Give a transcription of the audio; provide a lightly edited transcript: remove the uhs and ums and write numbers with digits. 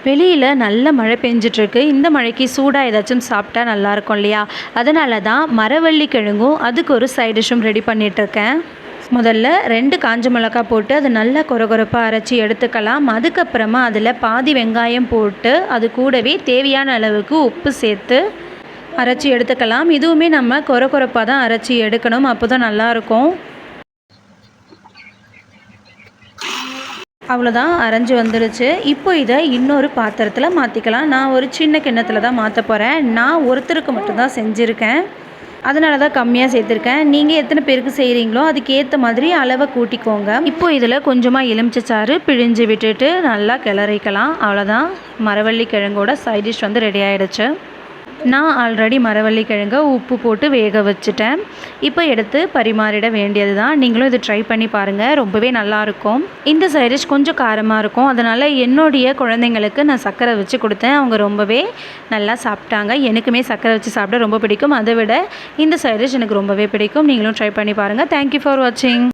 வெளியில் நல்ல மழை பெஞ்சிட்ருக்கு. இந்த மழைக்கு சூடாக ஏதாச்சும் சாப்பிட்டா நல்லாயிருக்கும் இல்லையா? அதனால தான் மரவள்ளி கிழங்கும் அதுக்கு ஒரு சைட் டிஷ்ஷும் ரெடி பண்ணிகிட்ருக்கேன். முதல்ல 2 காஞ்ச மிளகா போட்டு அது நல்லா கொரகொரப்பாக அரைச்சி எடுத்துக்கலாம். அதுக்கப்புறமா அதில் பாதி வெங்காயம் போட்டு அது கூடவே தேவையான அளவுக்கு உப்பு சேர்த்து அரைச்சி எடுத்துக்கலாம். இதுவுமே நம்ம கொரகொரப்பாக தான் அரைச்சி எடுக்கணும். அப்போ தான் நல்லாயிருக்கும். அவ்வளோதான், அரைஞ்சி வந்துடுச்சு. இப்போ இதை இன்னொரு பாத்திரத்தில் மாற்றிக்கலாம். நான் ஒரு சின்ன கிண்ணத்தில் தான் மாற்ற போகிறேன். நான் ஒருத்தருக்கு மட்டும்தான் செஞ்சுருக்கேன். அதனால தான் கம்மியாக சேர்த்துருக்கேன். நீங்கள் எத்தனை பேருக்கு செய்கிறீங்களோ அதுக்கேற்ற மாதிரி அளவை கூட்டிக்கோங்க. இப்போ இதில் கொஞ்சமாக எலுமிச்சை சாறு பிழிஞ்சு விட்டுட்டு நல்லா கிளறிக்கலாம். அவ்வளோதான், மரவள்ளி கிழங்கோட சைட் டிஷ் வந்து ரெடி ஆகிடுச்சு. நான் ஆல்ரெடி மரவள்ளி கிழங்கை உப்பு போட்டு வேக வச்சுட்டேன். இப்போ எடுத்து பரிமாறிட வேண்டியது தான். நீங்களும் இது ட்ரை பண்ணி பாருங்கள், ரொம்பவே நல்லாயிருக்கும். இந்த சைட் டிஷ் கொஞ்சம் காரமாக இருக்கும். அதனால் என்னுடைய குழந்தைங்களுக்கு நான் சர்க்கரை வச்சு கொடுத்தேன். அவங்க ரொம்பவே நல்லா சாப்பிட்டாங்க. எனக்குமே சர்க்கரை வச்சு சாப்பிட ரொம்ப பிடிக்கும். அதை விட இந்த சைட் டிஷ் எனக்கு ரொம்பவே பிடிக்கும். நீங்களும் ட்ரை பண்ணி பாருங்கள். தேங்க்யூ ஃபார் வாட்சிங்.